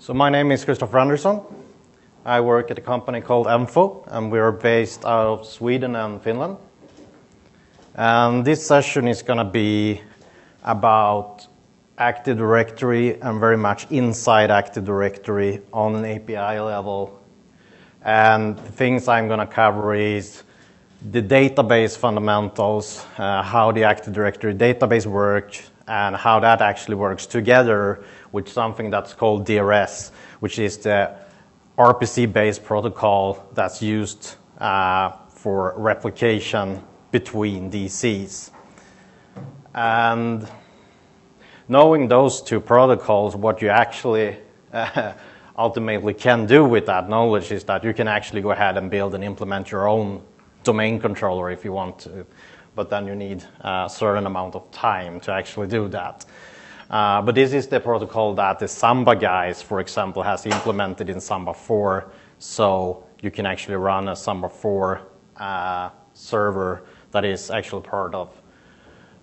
So my name is Christoffer. I work at a company called Enfo, and we are based out of Sweden and Finland. And this session is going to be about Active Directory and very much inside Active Directory on an API level. And the things I'm going to cover is the database fundamentals, how the Active Directory database works, and how that actually works together with something that's called DRS, which is the RPC-based protocol that's used for replication between DCs. And knowing those two protocols, what you actually ultimately can do with that knowledge is that you can actually go ahead and build and implement your own domain controller if you want to. But then you need a certain amount of time to actually do that. But this is the protocol that the Samba guys, for example, has implemented in Samba 4. So you can actually run a Samba 4 server that is actually part of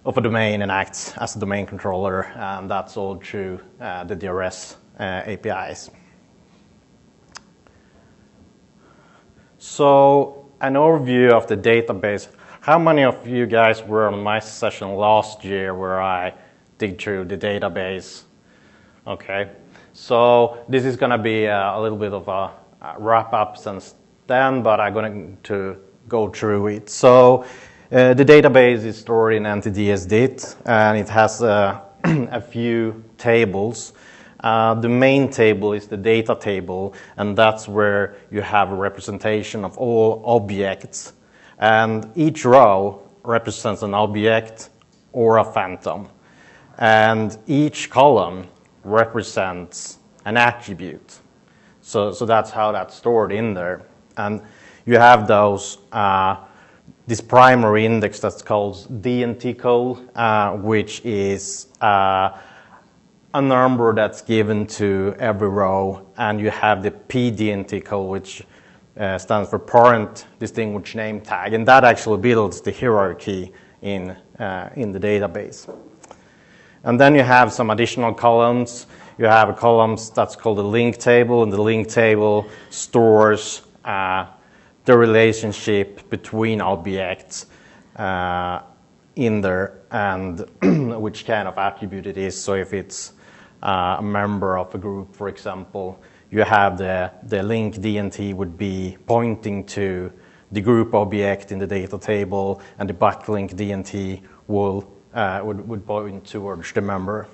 a domain and acts as a domain controller. And that's all through the DRS APIs. So an overview of the database. How many of you guys were on my session last year where I dig through the database? Okay, so this is going to be a little bit of a wrap-up since then, but I'm going to go through it. So the database is stored in NTDSDIT, and it has a few tables. The main table is the data table, and that's where you have a representation of all objects. And each row represents an object or a phantom. And each column represents an attribute. So that's how that's stored in there. And you have those, this primary index that's called DNT code, which is a number that's given to every row. And you have the PDNT code, which stands for parent distinguished name tag, and that actually builds the hierarchy in the database. And then you have some additional columns. You have a column that's called the link table, and the link table stores the relationship between objects in there and which kind of attribute it is. So if it's a member of a group, for example, you have the link DNT would be pointing to the group object in the data table, and the backlink DNT would point towards the member.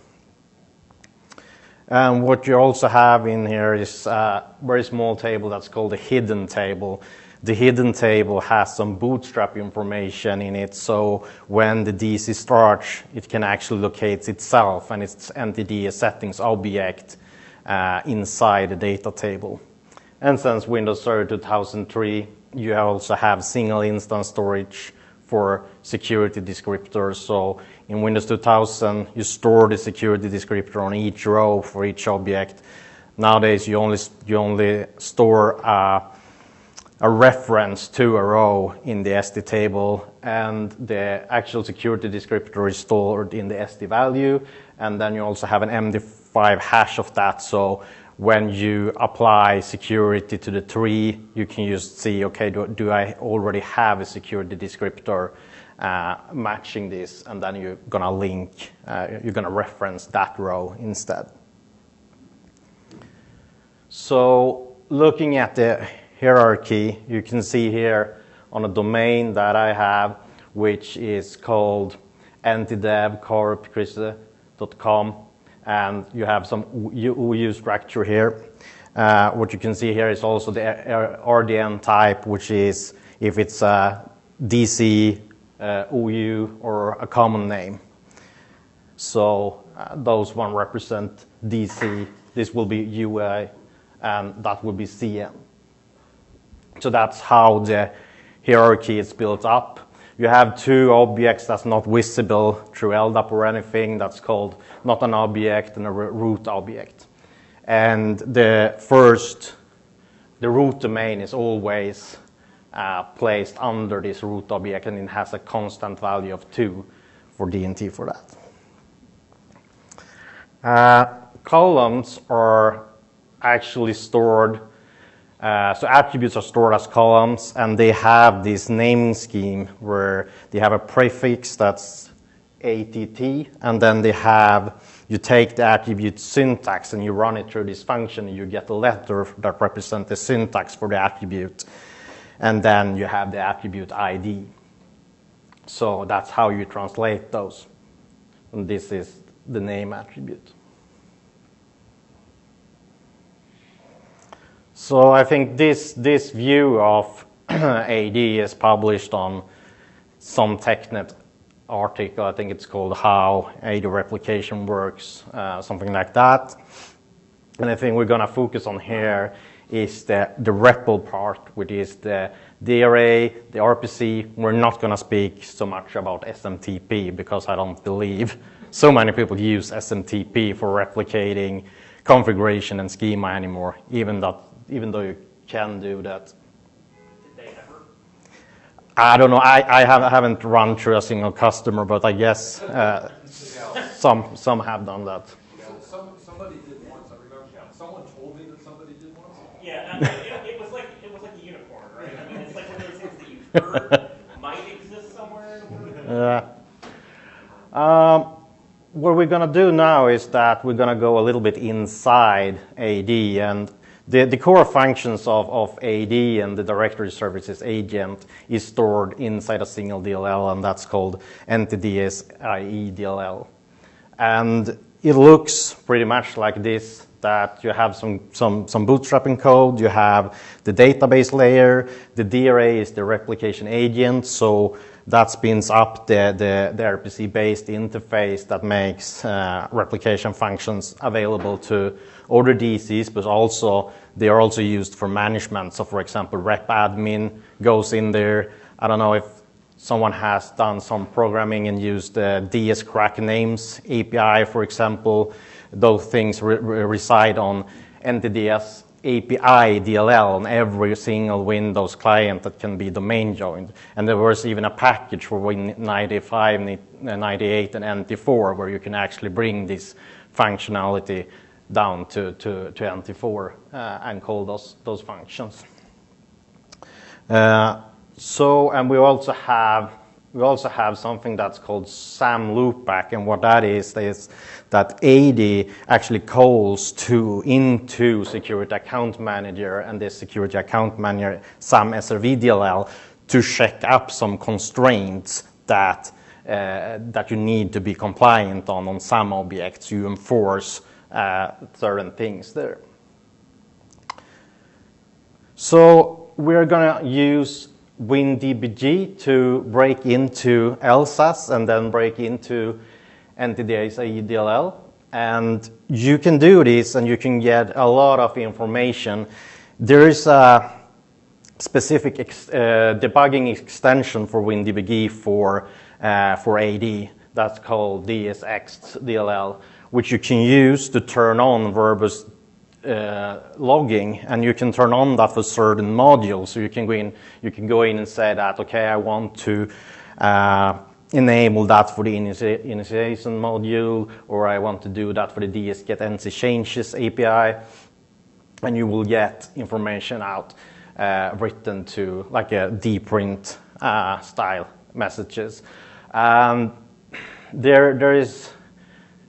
And what you also have in here is a very small table that's called the hidden table. The hidden table has some bootstrap information in it, so when the DC starts, it can actually locate itself and its entity settings object inside the data table. And since Windows Server 2003, you also have single instance storage for security descriptors. So in Windows 2000, you store the security descriptor on each row for each object. Nowadays, you only store a reference to a row in the SD table, and the actual security descriptor is stored in the SD value, and then you also have an MD5 hash of that. So when you apply security to the tree, you can just see, okay, do I already have a security descriptor matching this, and then you're gonna link, you're gonna reference that row instead. So looking at the hierarchy, you can see here on a domain that I have, which is called ntdev.corp.com, and you have some OU structure here. What you can see here is also the RDN type, which is if it's a DC, OU, or a common name. So those one represent DC, this will be UI, and that will be CM. So that's how the hierarchy is built up. You have two objects that's not visible through LDAP or anything. That's called not an object and a root object. And the root domain is always placed under this root object, and it has a constant value of 2 for DNT for that. Columns are actually stored, so attributes are stored as columns, and they have this naming scheme where they have a prefix that's ATT, and then you take the attribute syntax and you run it through this function, and you get a letter that represents the syntax for the attribute, and then you have the attribute ID. So that's how you translate those. And this is the name attribute. So I think this view of AD is published on some TechNet article. I think it's called How AD Replication Works, something like that. And I think we're going to focus on here is the REPL part, which is the DRA, the RPC. We're not going to speak so much about SMTP because I don't believe so many people use SMTP for replicating configuration and schema anymore, even though you can do that. Did they ever? I don't know. I haven't run through a single customer, but I guess some have done that. Somebody did once. I remember. Someone told me that somebody did once. Yeah, it was like a unicorn, right? I mean, it's like one of those things that you've heard might exist somewhere in the world. What we're going to do now is that we're going to go a little bit inside AD, and the core functions of AD and the directory services agent is stored inside a single DLL, and that's called NTDS-IE DLL. And it looks pretty much like this, that you have some bootstrapping code, you have the database layer, the DRA is the replication agent, so that spins up the RPC-based interface that makes replication functions available to other DCs, but also they are also used for management. So for example, rep admin goes in there. I don't know if someone has done some programming and used the dscrack names API, for example. Those things reside on NTDS API DLL on every single Windows client that can be domain joined. And there was even a package for Win 95, 98, and NT4 where you can actually bring this functionality down to NT4 and call those functions. And we also have something that's called SAM loopback, and what that is that AD actually calls into Security Account Manager, and this Security Account Manager SAM SRV DLL to check up some constraints that you need to be compliant on SAM objects. You enforce certain things there. So we're going to use WinDBG to break into LSAS and then break into NTDS-IE DLL. And you can do this and you can get a lot of information. There is a specific debugging extension for WinDBG for AD that's called DSX DLL, which you can use to turn on verbose logging, and you can turn on that for certain modules. So you can go in and say that, okay, I want to enable that for the initiation module, or I want to do that for the dsget-nc changes API, and you will get information out written to like a dprint style messages. There is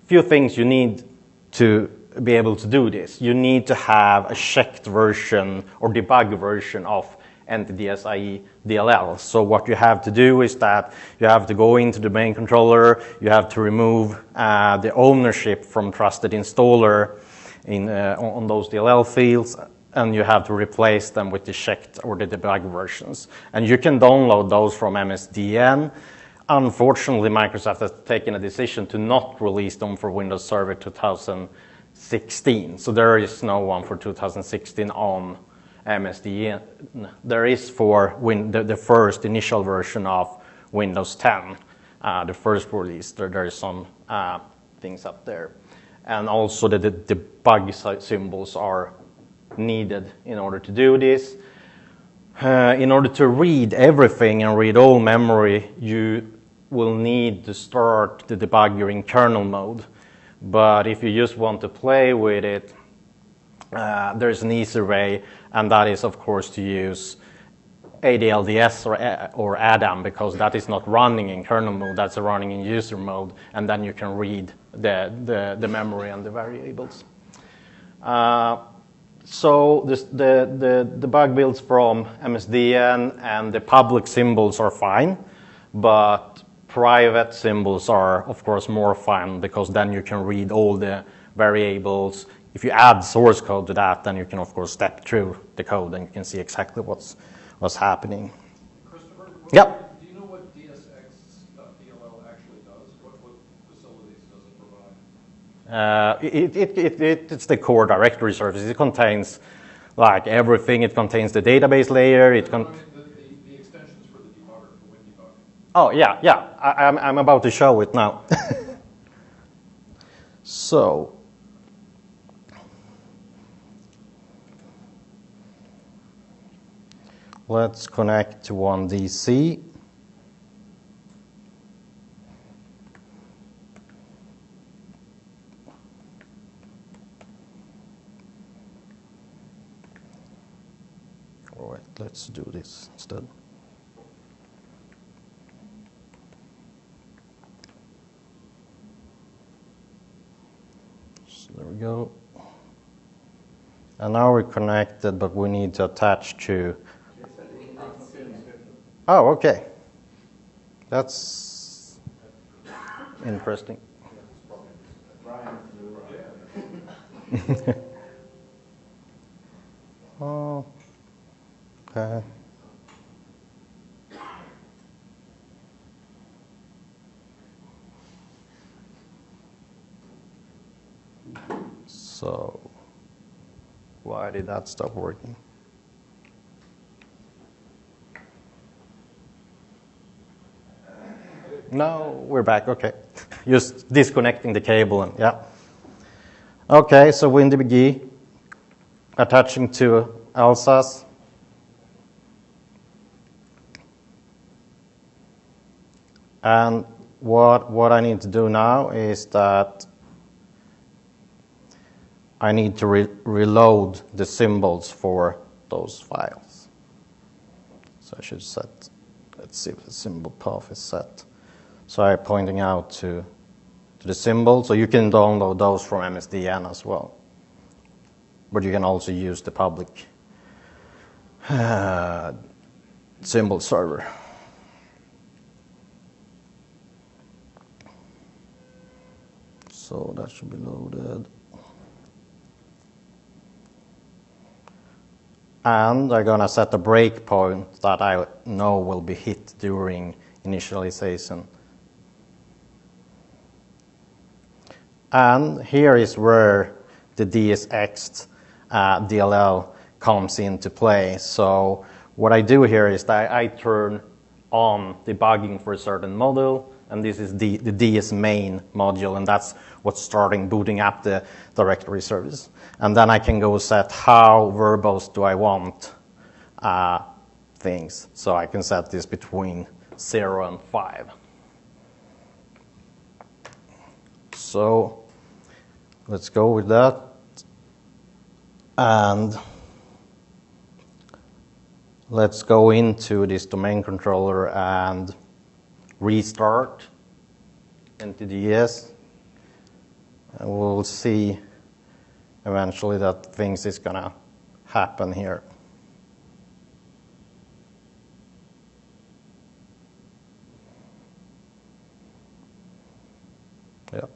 few things you need to be able to do this. You need to have a checked version or debug version of NTDS-IE DLL. So what you have to do is that you have to go into the main controller, you have to remove the ownership from trusted installer on those DLL fields, and you have to replace them with the checked or the debug versions. And you can download those from MSDN. Unfortunately, Microsoft has taken a decision to not release them for Windows Server 2016. So there is no one for 2016 on MSDN. There is for the first initial version of Windows 10, the first release. There is some things up there. And also the debug symbols are needed in order to do this. In order to read everything and read all memory, you will need to start the debugger in kernel mode. But if you just want to play with it, there's an easier way, and that is, of course, to use ADLDS or ADAM, because that is not running in kernel mode, that's running in user mode, and then you can read the memory and the variables. So the bug builds from MSDN and the public symbols are fine, but private symbols are, of course, more fun, because then you can read all the variables. If you add source code to that, then you can, of course, step through the code and you can see exactly what's happening. Christopher, Yep. Do you know what DSX.dll actually does? What facilities does it provide? It's the core directory service. It contains like everything. It contains the database layer. The extensions for the debugger, for Win debugging. Oh, yeah. I'm about to show it now. So, let's connect to one DC. All right, let's do this instead. So there we go. And now we're connected, but we need to attach to. Oh, okay. That's interesting. Oh, okay. So, why did that stop working? No, we're back. Okay. Just disconnecting the cable and yeah. Okay, so WinDBG attaching to LSAS. And what I need to do now is that I need to reload the symbols for those files. So I should set, let's see if the symbol path is set. So I'm pointing out to the symbol. So you can download those from MSDN as well. But you can also use the public symbol server. So that should be loaded. And I'm going to set a breakpoint that I know will be hit during initialization. And here is where the DSX DLL comes into play. So what I do here is that I turn on debugging for a certain module, and this is the DS main module, and that's what's starting booting up the directory service. And then I can go set how verbose do I want things. So I can set this between 0 and 5. So let's go with that. And let's go into this domain controller and restart NTDS. And we'll see eventually that things is going to happen here. Yeah.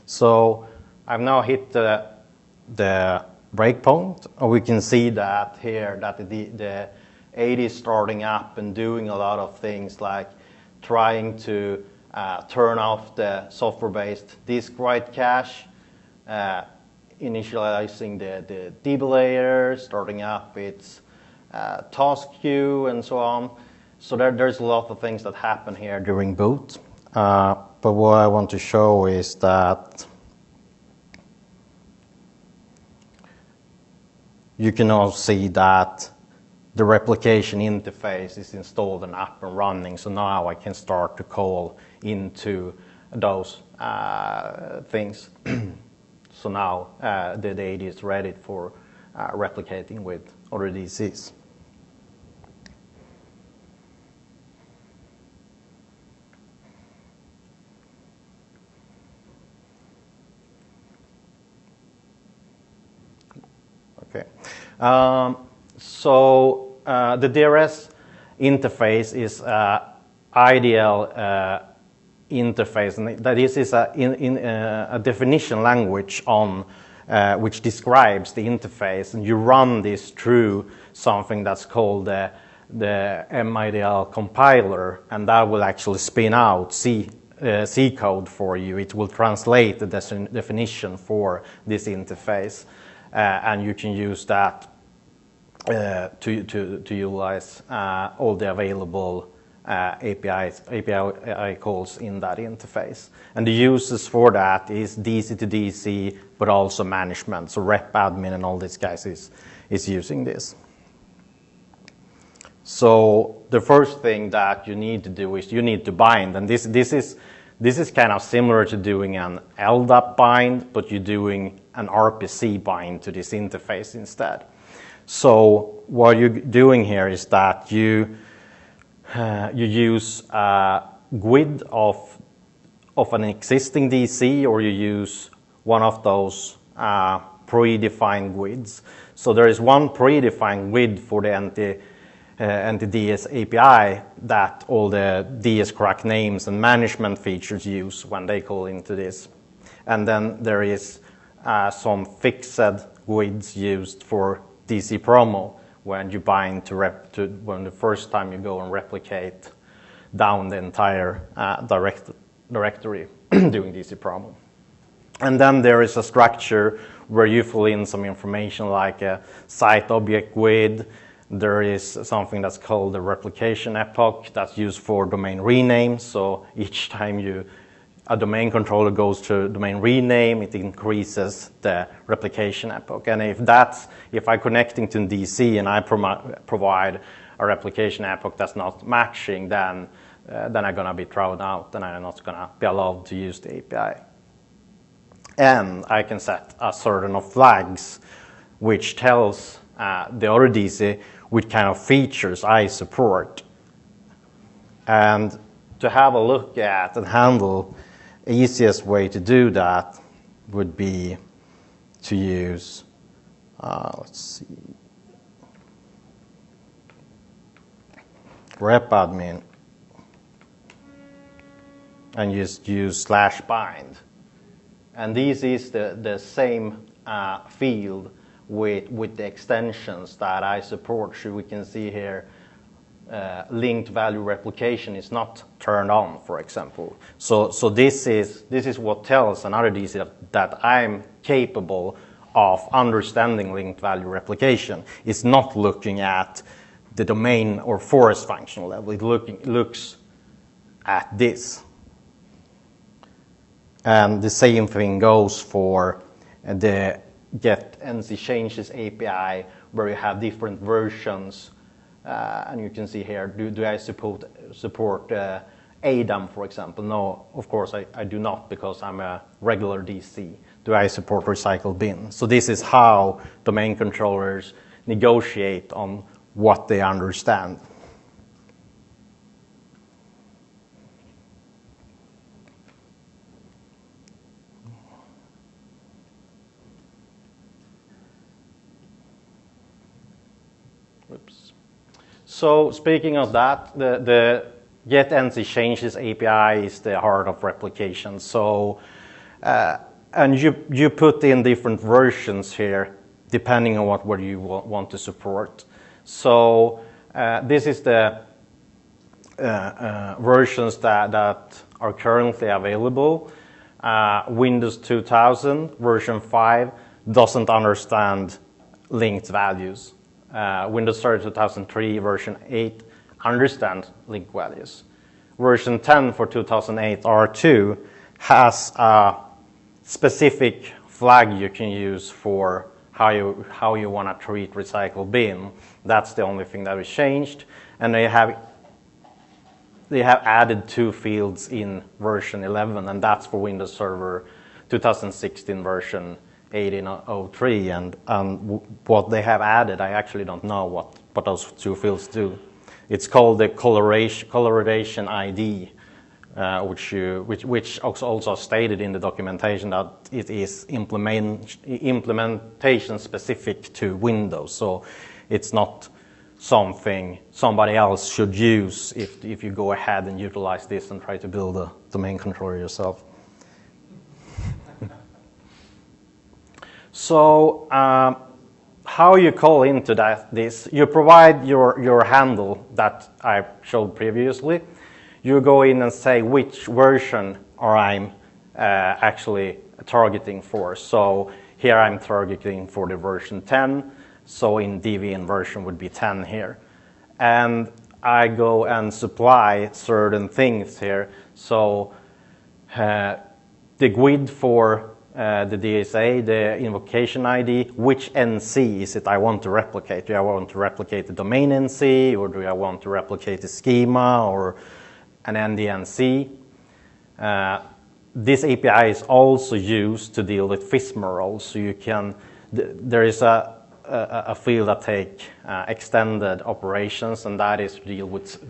So I've now hit the breakpoint, and we can see that here that the 80 is starting up and doing a lot of things like trying to turn off the software-based disk write cache, initializing the DB layer, starting up its task queue, and so on. So there's a lot of things that happen here during boot. But what I want to show is that you can now see that the replication interface is installed and up and running. So now I can start to call into those things. So now the data is ready for replicating with other DCs. Okay. So the DRS interface is ideal interface, and that is a definition language on which describes the interface, and you run this through something that's called the MIDL compiler, and that will actually spin out C code for you. It will translate the definition for this interface, and you can use that to utilize all the available API calls in that interface. And the uses for that is DC to DC, but also management. So rep admin and all these guys is using this. So the first thing that you need to do is you need to bind. And this is kind of similar to doing an LDAP bind, but you're doing an RPC bind to this interface instead. So what you're doing here is that you use a GUID of an existing DC, or you use one of those predefined GUIDs. So there is one predefined GUID for the anti-DS API that all the DS correct names and management features use when they call into this. And then there is some fixed GUIDs used for DC promo, when you bind to when the first time you go and replicate down the entire directory doing DC promo. And then there is a structure where you fill in some information like a site object GUID. There is something that's called the replication epoch that's used for domain rename. So each time a domain controller goes to domain rename, it increases the replication epoch. And if I'm connecting to DC and I provide a replication epoch that's not matching, then I'm going to be thrown out and I'm not going to be allowed to use the API. And I can set a certain of flags which tells the other DC which kind of features I support. And to have a look at and handle, the easiest way to do that would be to use, let's see, rep admin, and just use /bind. And this is the same field with the extensions that I support. So we can see here, linked value replication is not turned on, for example. So this is what tells another DC that I'm capable of understanding linked value replication. It's not looking at the domain or forest function level. It looks at this. And the same thing goes for the get NC changes API, where you have different versions. And you can see here, do I support ADAM, for example? No, of course I do not, because I'm a regular DC. Do I support recycle bin? So this is how domain controllers negotiate on what they understand. Oops. So speaking of that, the get NC changes API is the heart of replication. So and you put in different versions here depending on what you want to support. So this is the versions that are currently available. Windows 2000 version 5 doesn't understand linked values. Windows Server 2003 version 8 understands linked values. Version 10 for 2008 R2 has a specific flag you can use for how you want to treat recycle bin. That's the only thing that is changed. And they have they have added 2 fields in version 11, and that's for Windows Server 2016 version 1803. And what they have added, I actually don't know what those 2 fields do. It's called the coloration ID, which also stated in the documentation that it is implementation specific to Windows. So it's not something somebody else should use if you go ahead and utilize this and try to build a domain controller yourself. So how you call into this, you provide your handle that I showed previously. You go in and say which version I'm actually targeting for. So here I'm targeting for the version 10. So in Debian version would be 10 here. And I go and supply certain things here. So the GUID for the DSA, the invocation ID, which NC is it I want to replicate? Do I want to replicate the domain NC, or do I want to replicate the schema or an NDNC? This API is also used to deal with FISMA roles. So you can, there is a field that take extended operations, and that is to deal with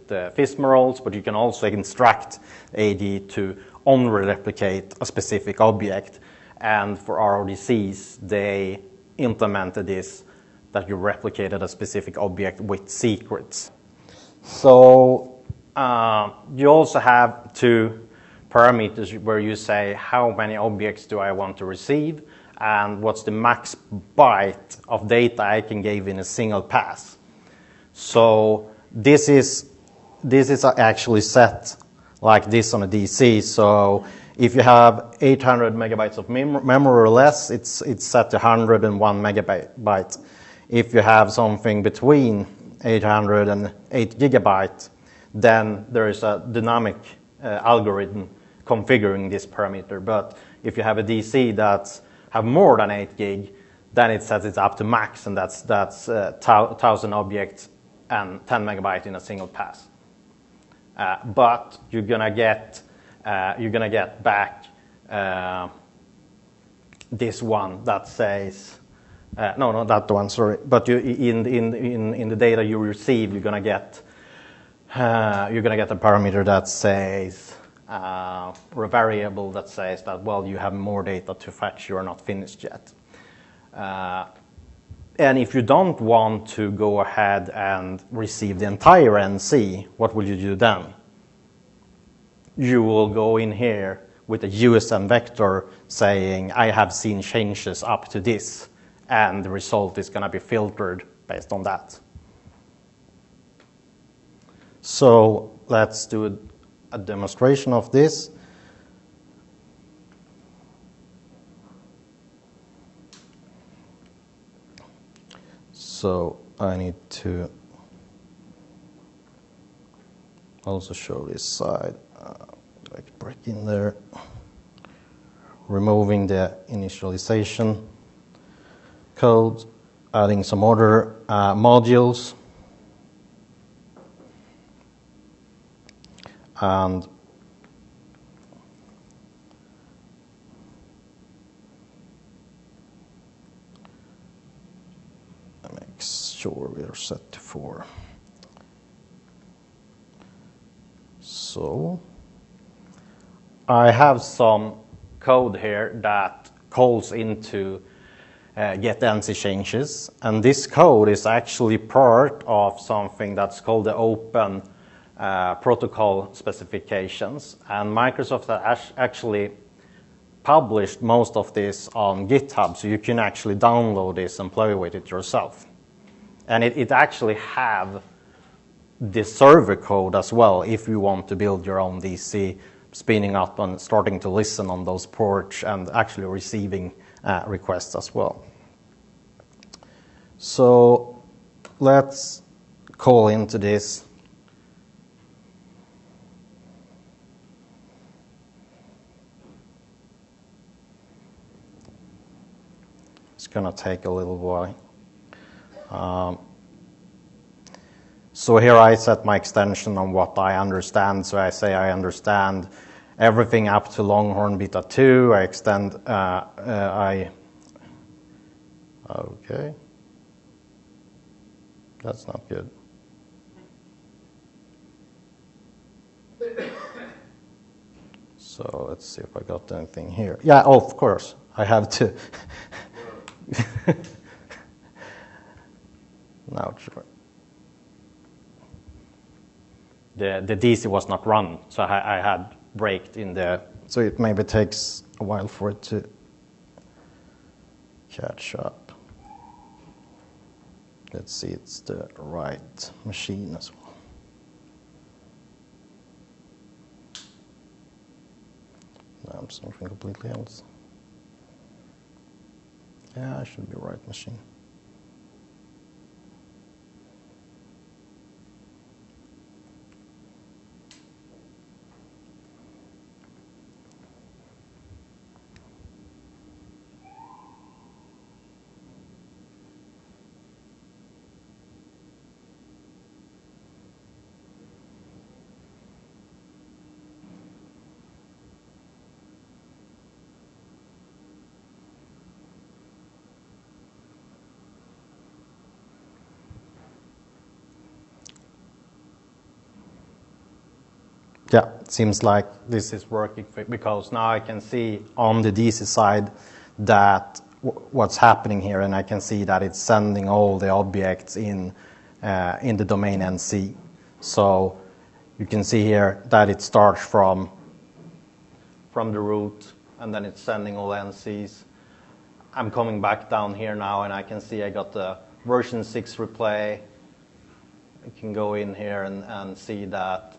FISMA roles, but you can also instruct AD to only replicate a specific object. And for RODCs, they implemented this, that you replicated a specific object with secrets. So you also have 2 parameters where you say how many objects do I want to receive, and what's the max byte of data I can give in a single pass. So this is actually set like this on a DC. So if you have 800 megabytes of memory or less, it's set to 101 megabyte. If you have something between 800 and 8 gigabyte, then there is a dynamic algorithm configuring this parameter. But if you have a DC that have more than 8 gig, then it sets it up to max, and that's 1,000 objects and 10 megabyte in a single pass. But you're gonna get back this one that says no, not that one. Sorry, but you in the data you receive, you're gonna get a parameter that says or a variable that says that, well, you have more data to fetch, you are not finished yet. And if you don't want to go ahead and receive the entire NC, what will you do then? You will go in here with a USM vector saying, I have seen changes up to this, and the result is going to be filtered based on that. So let's do a demonstration of this. So I need to also show this side. Like break in there, removing the initialization code, adding some other modules, and make sure we are set to 4. So I have some code here that calls into get NC changes, and this code is actually part of something that's called the open protocol specifications, and Microsoft has actually published most of this on GitHub, so you can actually download this and play with it yourself. And it actually have the server code as well if you want to build your own DC, spinning up and starting to listen on those ports and actually receiving requests as well. So let's call into this. It's going to take a little while. So here I set my extension on what I understand. So I say I understand everything up to Longhorn beta 2. I extend, okay. That's not good. So let's see if I got anything here. Yeah, oh, of course, I have to. Now, sure. The DC was not run, so I had braked in there. So it maybe takes a while for it to catch up. Let's see, it's the right machine as well. No, I'm something completely else. Yeah, I should be right machine. Yeah, it seems like this is working because now I can see on the DC side that what's happening here, and I can see that it's sending all the objects in the domain NC. So you can see here that it starts from the root, and then it's sending all NCs. I'm coming back down here now, and I can see I got the version 6 replay. I can go in here and see that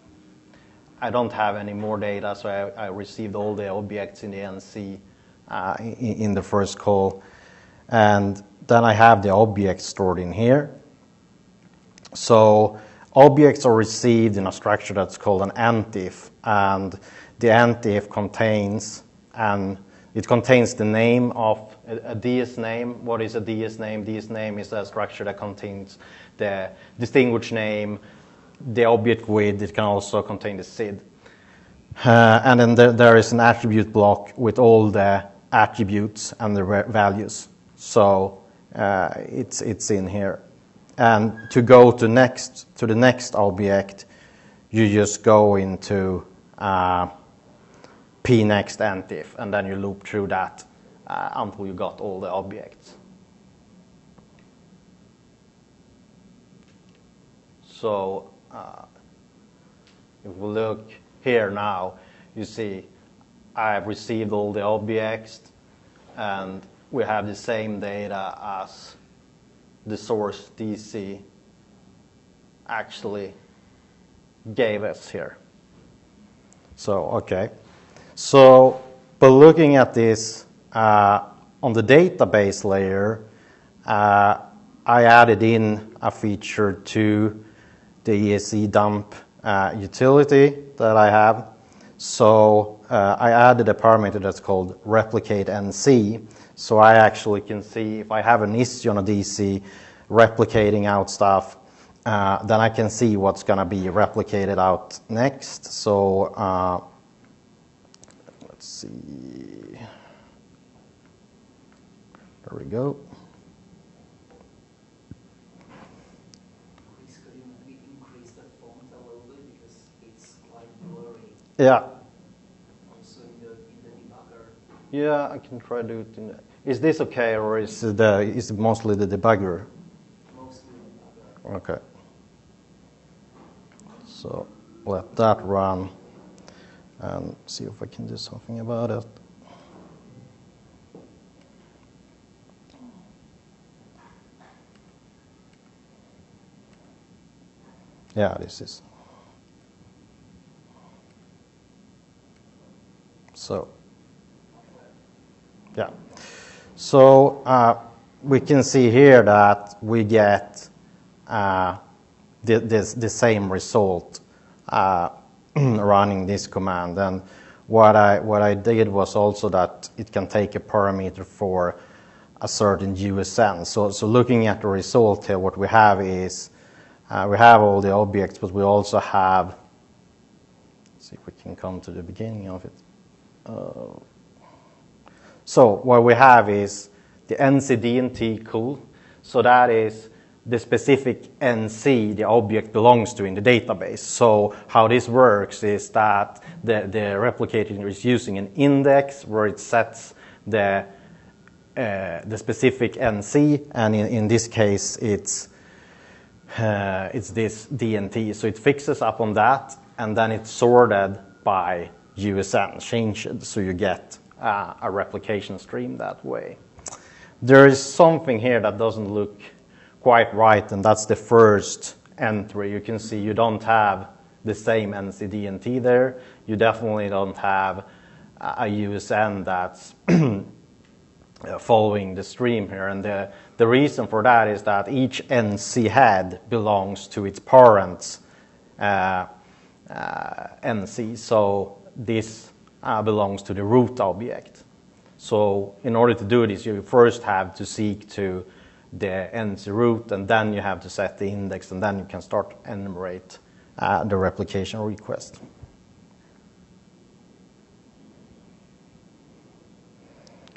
I don't have any more data, so I received all the objects in the NC in the first call. And then I have the objects stored in here. So objects are received in a structure that's called an antif, and the antif contains the name of a DS name. What is a DS name? DS name is a structure that contains the distinguished name, the object with. It can also contain the SID. And then there is an attribute block with all the attributes and the values. So it's in here. And to go to the next object, you just go into pnext antif, and then you loop through that until you got all the objects. So if we look here now, you see I've received all the objects, and we have the same data as the source DC actually gave us here. So, okay. So, by looking at this on the database layer, I added in a feature to the ESE dump utility that I have. So I added a parameter that's called replicate NC. So I actually can see if I have an issue on a DC replicating out stuff, then I can see what's going to be replicated out next. So let's see. There we go. Yeah. Also in the debugger. Yeah, I can try to do it in the. Is this okay, or is it mostly the debugger? Mostly the debugger. Okay. So let that run and see if I can do something about it. Yeah, this is. So, yeah. So we can see here that we get the same result running this command. And what I did was also that it can take a parameter for a certain USN. So looking at the result here, what we have is We have all the objects, but we also have, let's see if we can come to the beginning of it. So what we have is the NCDNT cool. So that is the specific NC the object belongs to in the database. So how this works is that the replicator is using an index where it sets the specific NC, and in this case it's this DNT. So it fixes up on that, and then it's sorted by USN, changed, so you get a replication stream that way. There is something here that doesn't look quite right, and that's the first entry. You can see you don't have the same NCDNT there. You definitely don't have a USN that's following the stream here, and the reason for that is that each NC head belongs to its parent's NC, so this belongs to the root object. So in order to do this, you first have to seek to the NC root, and then you have to set the index, and then you can start enumerate the replication request.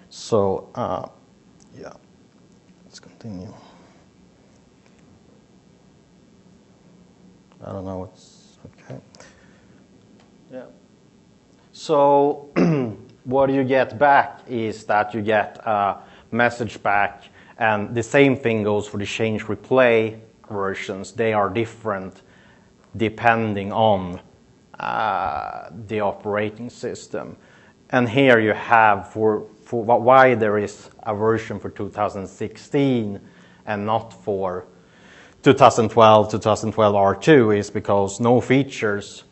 So yeah, let's continue. I don't know what's okay. Yeah. So what you get back is that you get a message back, and the same thing goes for the change replay versions. They are different depending on the operating system. And here you have for why there is a version for 2016 and not for 2012 R2 is because no features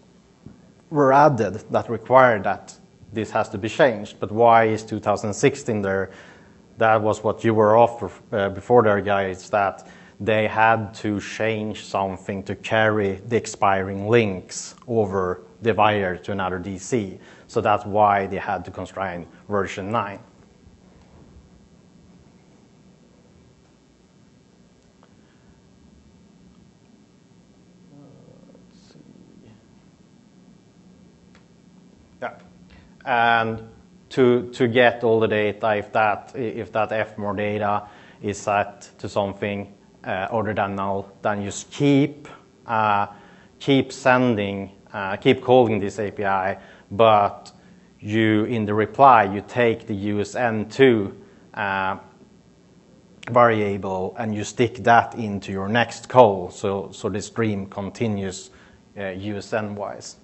were added that required that this has to be changed. But why is 2016 there? That was what you were off before there, guys, that they had to change something to carry the expiring links over the wire to another DC. So that's why they had to constrain version 9. Let's see. Yeah, and to get all the data, if that fmore data is set to something other than null, then just keep sending, keep calling this API, but you in the reply you take the USN2 variable and you stick that into your next call, so the stream continues USN wise.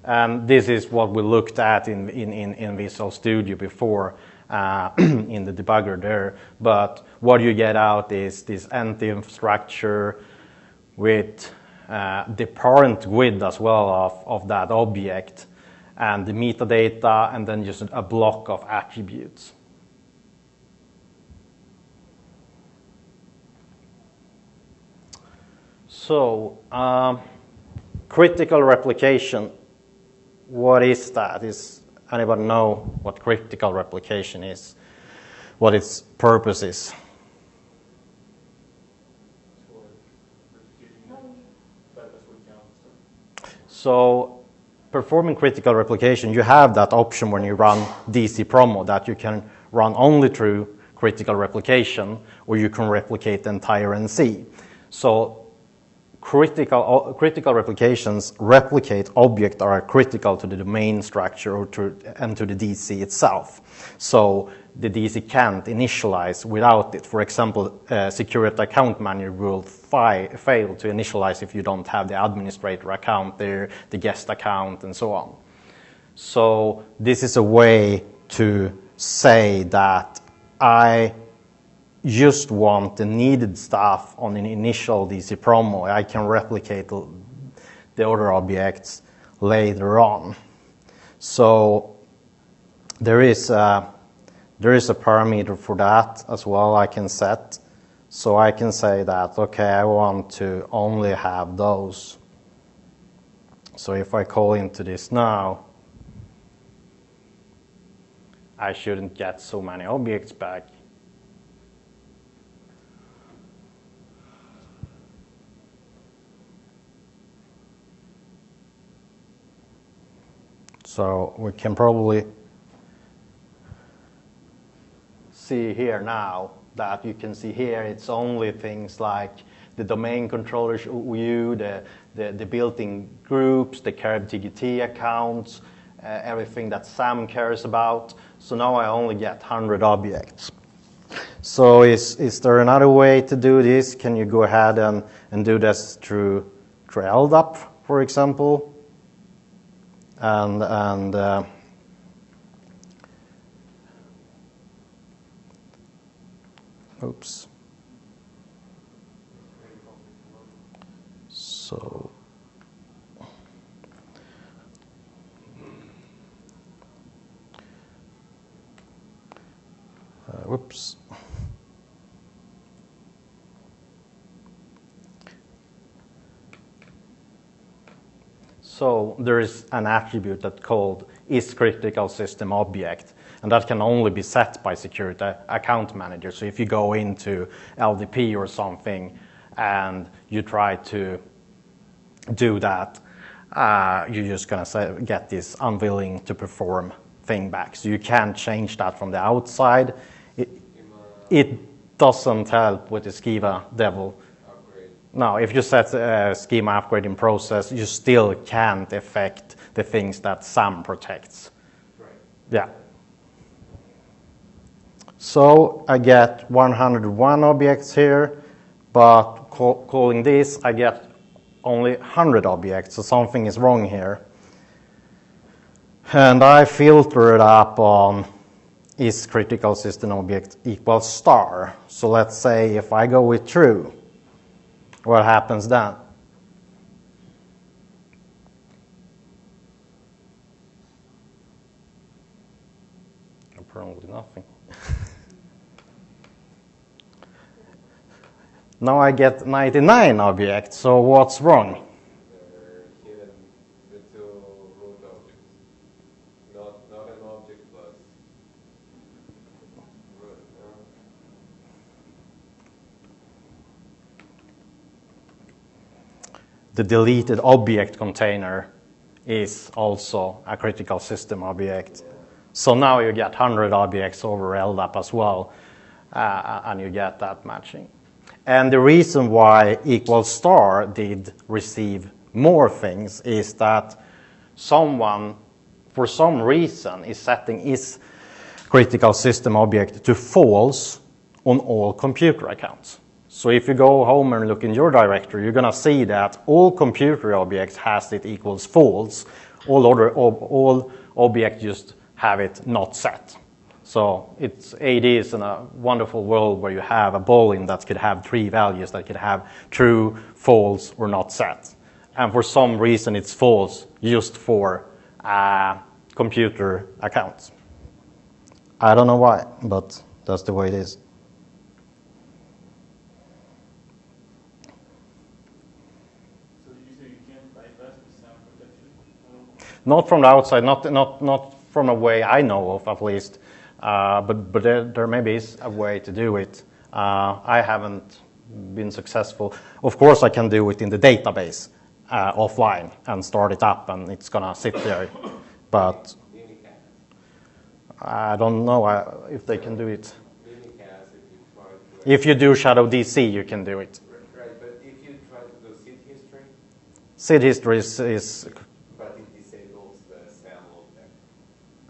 And this is what we looked at in Visual Studio before in the debugger there. But what you get out is this NTM structure with the parent GUID as well of that object, and the metadata, and then just a block of attributes. So critical replication. What is that? Does anybody know what critical replication is? What its purpose is? So performing critical replication, you have that option when you run DC promo that you can run only through critical replication, or you can replicate the entire NC. So critical replications replicate objects that are critical to the domain structure or and to the DC itself. So the DC can't initialize without it. For example, security account manager will fail to initialize if you don't have the administrator account there, the guest account, and so on. So this is a way to say that I just want the needed stuff on an initial DC promo. I can replicate the other objects later on. So there is a parameter for that as well I can set. So I can say that, okay, I want to only have those. So if I call into this now, I shouldn't get so many objects back. So we can probably see here now that you can see here it's only things like the domain controller view, the built-in groups, the CaribTGT accounts, everything that Sam cares about. So now I only get 100 objects. So is there another way to do this? Can you go ahead and do this through LDAP, for example? Oops. So whoops. So there is an attribute that's called isCriticalSystemObject, and that can only be set by security account manager. So if you go into LDP or something and you try to do that, you're just going to get this unwilling to perform thing back. So you can't change that from the outside. It doesn't help with the schema devil. No, if you set a schema upgrading process, you still can't affect the things that SAM protects. Right. Yeah. So I get 101 objects here, but calling this, I get only 100 objects, so something is wrong here. And I filter it up on isCriticalSystemObject equals star. So let's say if I go with true, what happens then? Apparently nothing. Now I get 99 objects, so what's wrong? They're hidden the two root objects. Not an object plus root. The deleted object container is also a critical system object. So now you get 100 objects over LDAP as well, and you get that matching. And the reason why equals star did receive more things is that someone, for some reason, is setting is critical system object to false on all computer accounts. So if you go home and look in your directory, you're going to see that all computer objects has it equals false. All objects just have it not set. So it is in a wonderful world where you have a boolean that could have three values that could have true, false, or not set. And for some reason it's false just for computer accounts. I don't know why, but that's the way it is. So did you say you can't bypass the SAM protection? Not from the outside, not from a way I know of at least. But there maybe is a way to do it. I haven't been successful. Of course, I can do it in the database offline and start it up, and it's gonna sit there. But I don't know if they can do it. If you do shadow DC, you can do it. Right, but if you try to do seed history. Seed history is But it disables the SAM object.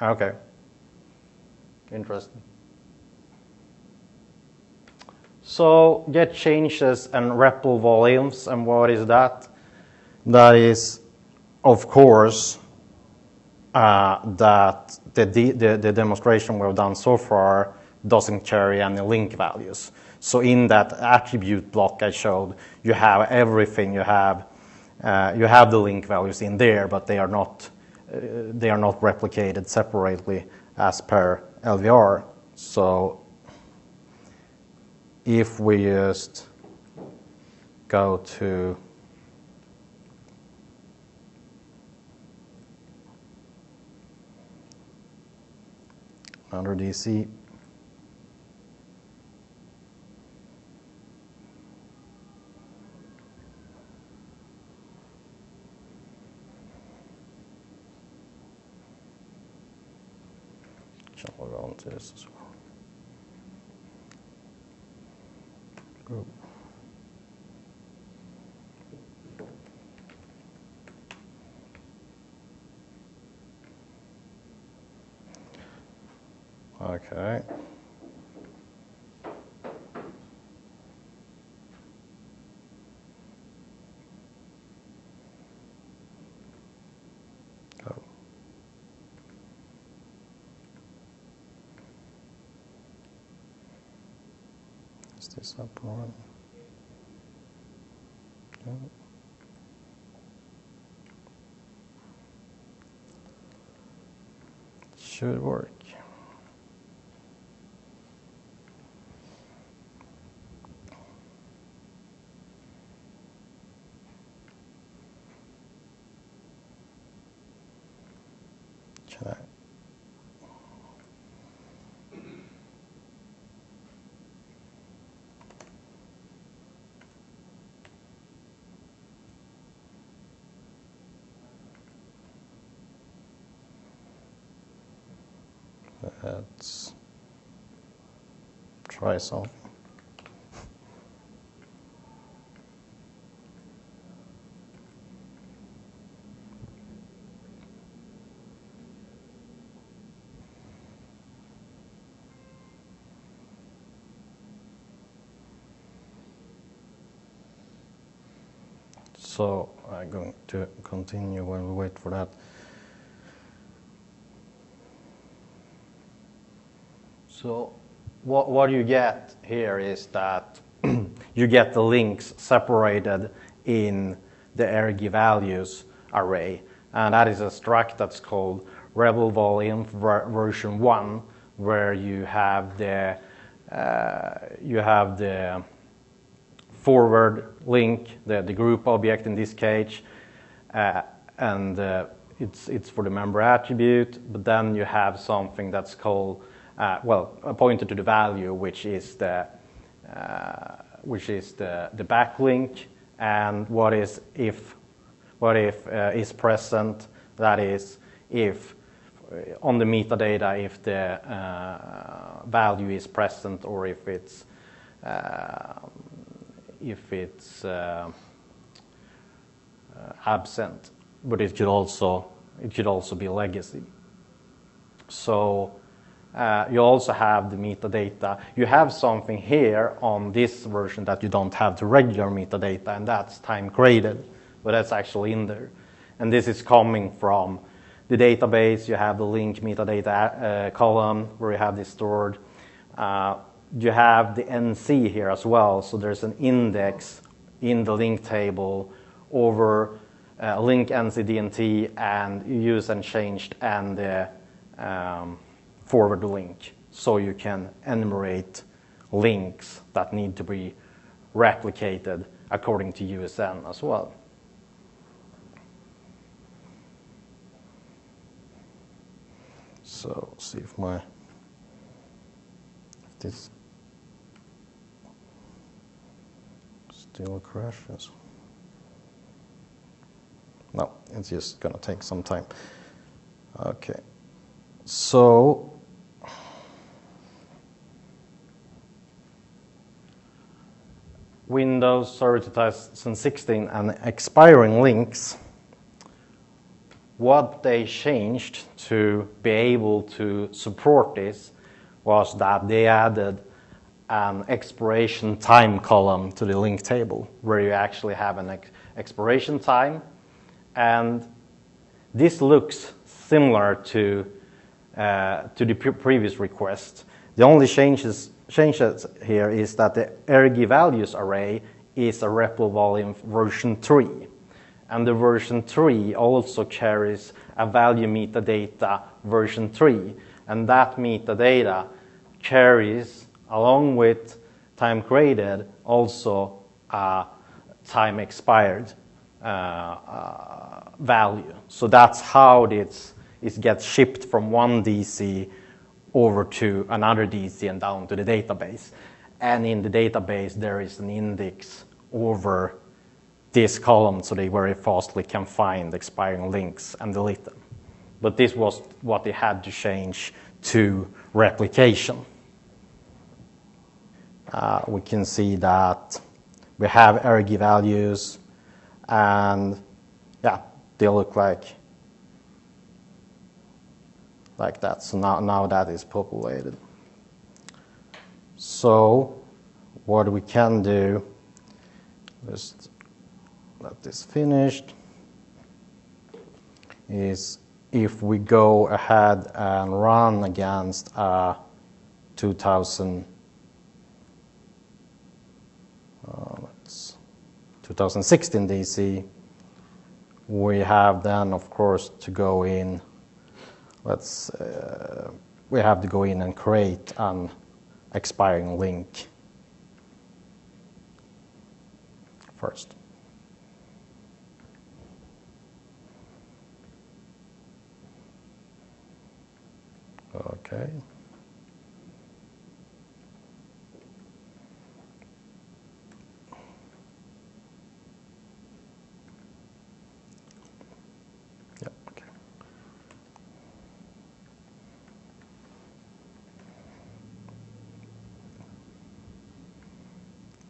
okay. Interesting. So get changes and REPL volumes, and what is that? That is, of course, that the demonstration we've done so far doesn't carry any link values. So in that attribute block I showed, you have everything. You have the link values in there, but they are not replicated separately as per LVR. So if we just go to under DC, can log on to this as well. Group. Okay. Oh. Is this up and running? No. Should work. Can I? Let's try something. So I'm going to continue while we wait for that. So what you get here is that you get the links separated in the arg values array, and that is a struct that's called rebel volume version 1, where you have the forward link, the group object in this case, and it's for the member attribute. But then you have something that's called pointed to the value, which is the backlink, and what if is present. That is, if on the metadata, if the value is present, or if it's absent. But it could also be legacy. So you also have the metadata. You have something here on this version that you don't have the regular metadata, and that's time created, but that's actually in there. And this is coming from the database. You have the link metadata column where you have this stored. You have the NC here as well, so there's an index in the link table over link NCDNT and use and changed and the forward link, so you can enumerate links that need to be replicated according to USN as well. So see if this still crashes. No, it's just going to take some time. Okay, so Windows Server 2016 and expiring links, what they changed to be able to support this was that they added an expiration time column to the link table, where you actually have an expiration time. And this looks similar to the previous request. The only changes here is that the arg values array is a REPL volume version 3. And the version 3 also carries a value metadata version 3. And that metadata carries, along with time created, also a time expired value. So that's how it gets shipped from one DC over to another DC and down to the database. And in the database, there is an index over this column, so they very fastly can find expiring links and delete them. But this was what they had to change to replication. We can see that we have array values, and yeah, they look like that. So now that is populated. So what we can do, just let this finished, is if we go ahead and run against 2016 DC, we have then, of course, to go in. We have to go in and create an expiring link first. Okay. Yep, okay.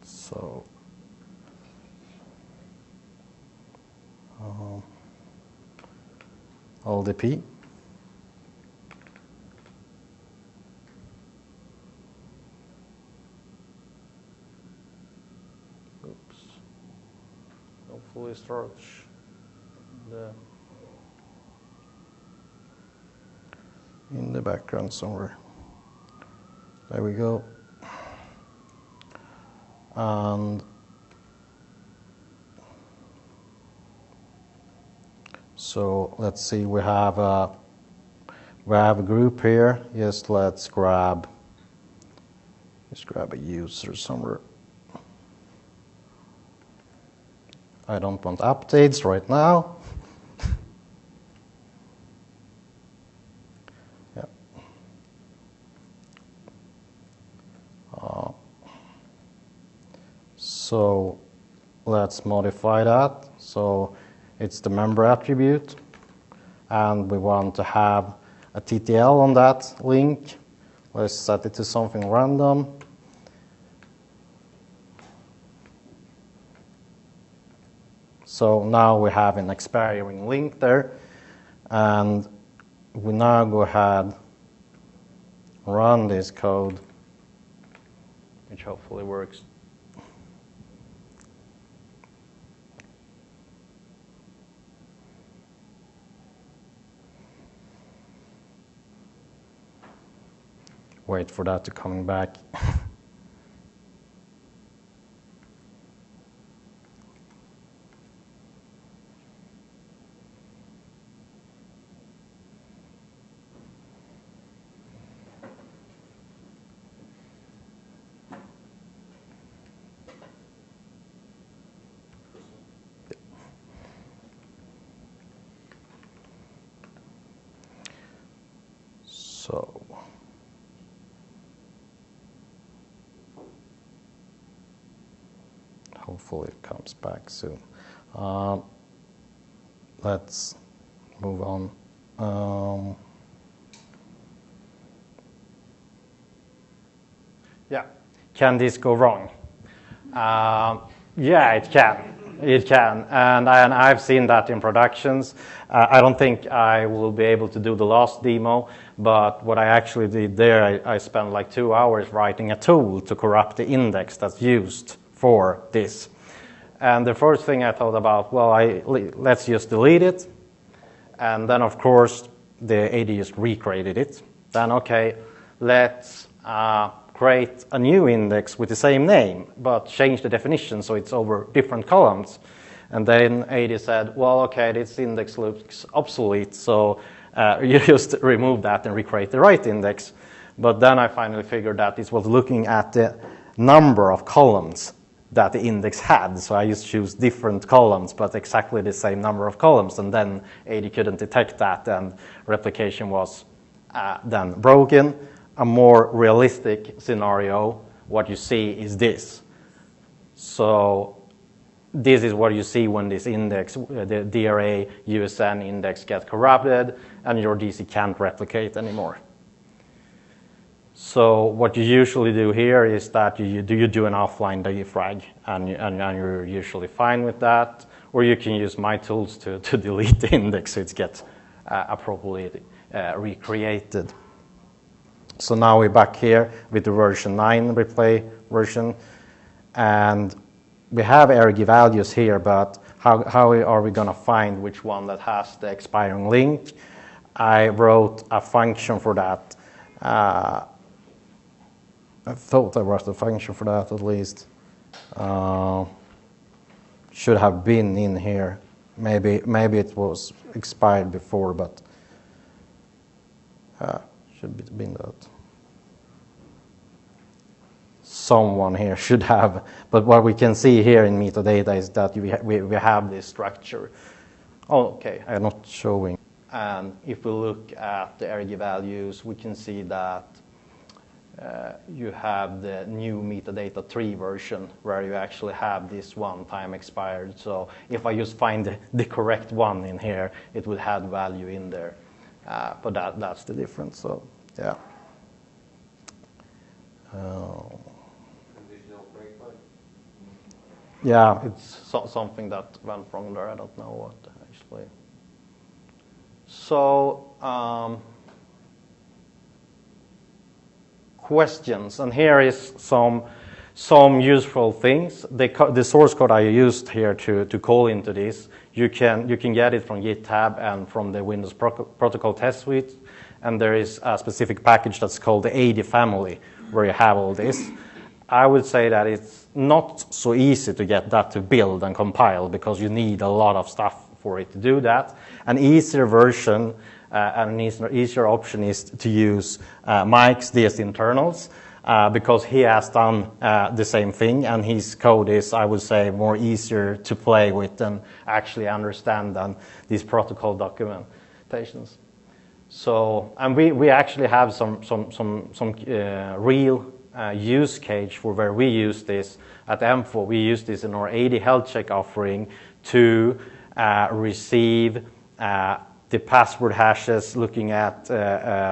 So LDP. Hopefully starts in the background somewhere. There we go. And so let's see, we have a group here. Yes, let's grab a user somewhere. I don't want updates right now. Yeah. So let's modify that. So it's the member attribute, and we want to have a TTL on that link. Let's set it to something random. So now we have an expiring link there, and we now go ahead, run this code, which hopefully works. Wait for that to come back. So hopefully it comes back soon. Let's move on. Yeah, can this go wrong? Yeah, it can. It can, and I've seen that in productions. I don't think I will be able to do the last demo, but what I actually did there, I spent like 2 hours writing a tool to corrupt the index that's used for this. And the first thing I thought about, well, let's just delete it. And then, of course, the AD just recreated it. Then, okay, let's create a new index with the same name, but change the definition so it's over different columns. And then AD said, well, okay, this index looks obsolete, so you just remove that and recreate the right index. But then I finally figured that it was looking at the number of columns that the index had. So I just choose different columns, but exactly the same number of columns. And then AD couldn't detect that, and replication was then broken. A more realistic scenario, what you see is this. So this is what you see when this index, the DRA USN index, gets corrupted, and your DC can't replicate anymore. So what you usually do here is that you do an offline defrag, and you're usually fine with that. Or you can use my tools to delete the index so it gets appropriately recreated. So now we're back here with the version 9 replay version. And we have array values here, but how are we going to find which one that has the expiring link? I wrote a function for that. I thought there was a function for that at least. Should have been in here. Maybe it was expired before, but should be been that. Someone here should have, but what we can see here in metadata is that we have this structure. Oh, okay, I'm not showing. And if we look at the array values, we can see that you have the new metadata 3 version where you actually have this one time expired. So if I just find the correct one in here, it would have value in there. But that's the difference. So yeah. Conditional breakpoint. Yeah, it's something that went wrong there. I don't know what actually. So questions, and here is some useful things. The source code I used here to call into this, you can get it from GitHub and from the Windows Protocol Test Suite, and there is a specific package that's called the AD family where you have all this. I would say that it's not so easy to get that to build and compile because you need a lot of stuff for it to do that. An easier version and an easier option is to use Mike's DS internals because he has done the same thing, and his code is, I would say, more easier to play with and actually understand than these protocol documentations. So, and we actually have some real use case for where we use this at Emfo. We use this in our AD health check offering to receive the password hashes, looking at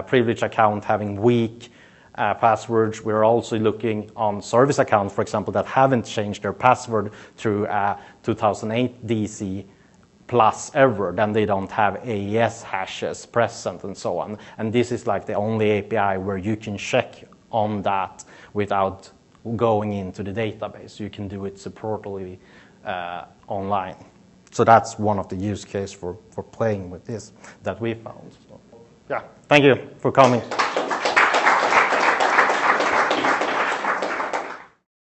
privileged account having weak passwords. We're also looking on service accounts, for example, that haven't changed their password through 2008 DC plus ever, then they don't have AES hashes present and so on. And this is like the only API where you can check on that without going into the database. You can do it separately online. So that's one of the use cases for playing with this that we found. So, yeah, thank you for coming.